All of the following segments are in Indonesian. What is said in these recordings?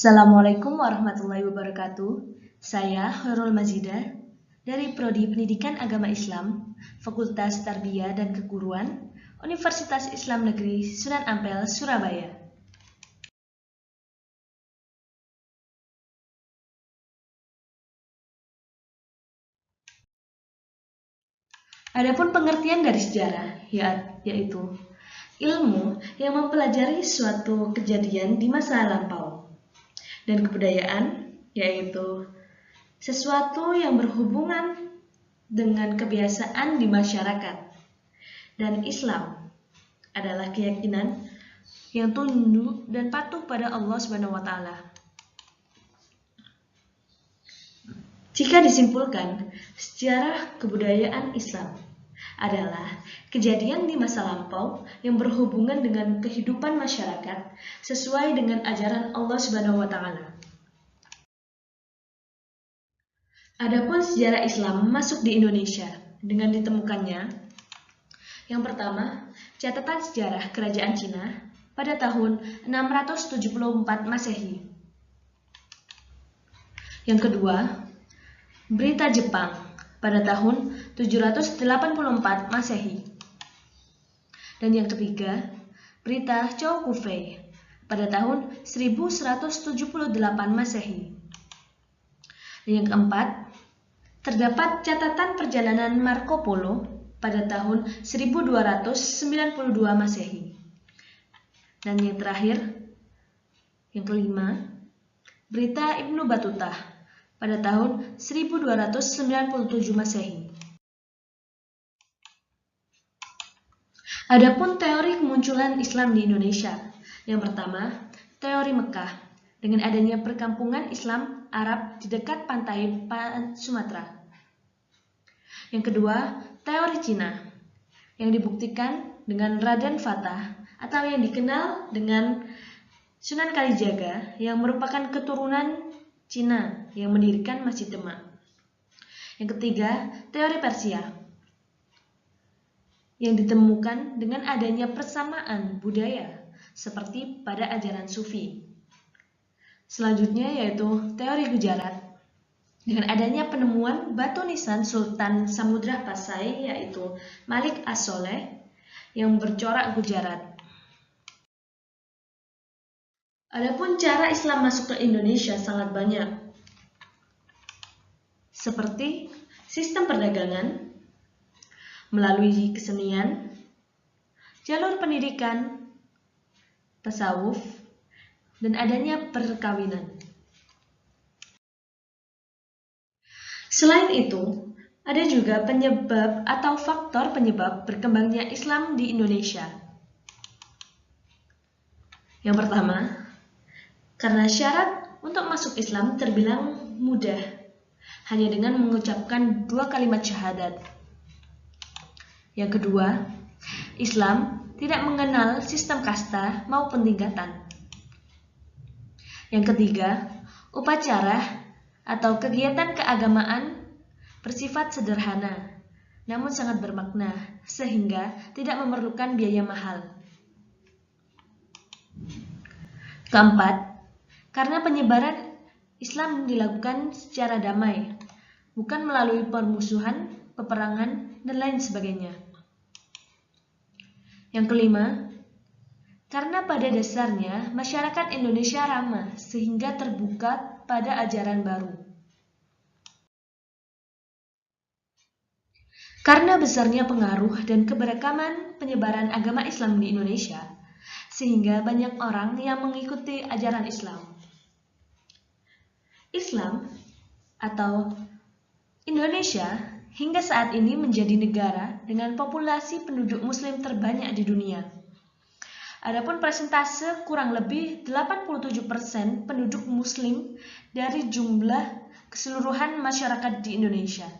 Assalamualaikum warahmatullahi wabarakatuh. Saya Khairul Mazidah dari Prodi Pendidikan Agama Islam, Fakultas Tarbiyah dan Keguruan, Universitas Islam Negeri Sunan Ampel, Surabaya. Adapun pengertian dari sejarah, yaitu ilmu yang mempelajari suatu kejadian di masa lampau, dan kebudayaan, yaitu sesuatu yang berhubungan dengan kebiasaan di masyarakat. Dan Islam adalah keyakinan yang tunduk dan patuh pada Allah SWT. Jika disimpulkan, sejarah kebudayaan Islam adalah kejadian di masa lampau yang berhubungan dengan kehidupan masyarakat sesuai dengan ajaran Allah SWT. Adapun sejarah Islam masuk di Indonesia dengan ditemukannya: yang pertama, catatan sejarah Kerajaan Cina pada tahun 674 Masehi. Yang kedua, berita Jepang pada tahun 784 Masehi. Dan yang ketiga, berita Chow Kufei pada tahun 1178 Masehi. Dan yang keempat, terdapat catatan perjalanan Marco Polo pada tahun 1292 Masehi. Dan yang terakhir, yang kelima, berita Ibnu Battuta pada tahun 1297 Masehi. Adapun teori kemunculan Islam di Indonesia. Yang pertama, teori Mekah dengan adanya perkampungan Islam Arab di dekat pantai Sumatera. Yang kedua, teori Cina yang dibuktikan dengan Raden Fatah atau yang dikenal dengan Sunan Kalijaga yang merupakan keturunan Cina yang mendirikan Masjid Demak. Yang ketiga, teori Persia yang ditemukan dengan adanya persamaan budaya seperti pada ajaran Sufi. Selanjutnya yaitu teori Gujarat dengan adanya penemuan batu nisan Sultan Samudra Pasai yaitu Malik As-Soleh yang bercorak Gujarat. Adapun cara Islam masuk ke Indonesia sangat banyak, seperti sistem perdagangan, melalui kesenian, jalur pendidikan, tasawuf, dan adanya perkawinan. Selain itu, ada juga penyebab atau faktor penyebab berkembangnya Islam di Indonesia. Yang pertama, karena syarat untuk masuk Islam terbilang mudah, hanya dengan mengucapkan 2 kalimat syahadat. Yang kedua, Islam tidak mengenal sistem kasta maupun tingkatan. Yang ketiga, upacara atau kegiatan keagamaan bersifat sederhana, namun sangat bermakna, sehingga tidak memerlukan biaya mahal. Keempat, karena penyebaran Islam dilakukan secara damai, bukan melalui permusuhan, peperangan, dan lain sebagainya. Yang kelima, karena pada dasarnya masyarakat Indonesia ramah sehingga terbuka pada ajaran baru. Karena besarnya pengaruh dan keberagaman penyebaran agama Islam di Indonesia, sehingga banyak orang yang mengikuti ajaran Islam. Islam atau Indonesia hingga saat ini menjadi negara dengan populasi penduduk muslim terbanyak di dunia. Adapun persentase kurang lebih 87% penduduk muslim dari jumlah keseluruhan masyarakat di Indonesia.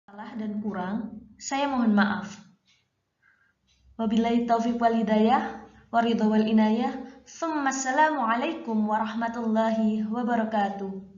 Salah dan kurang, saya mohon maaf. Wabillahi taufiq wal hidayah, waridho wal inayah. Assalamualaikum warahmatullahi wabarakatuh.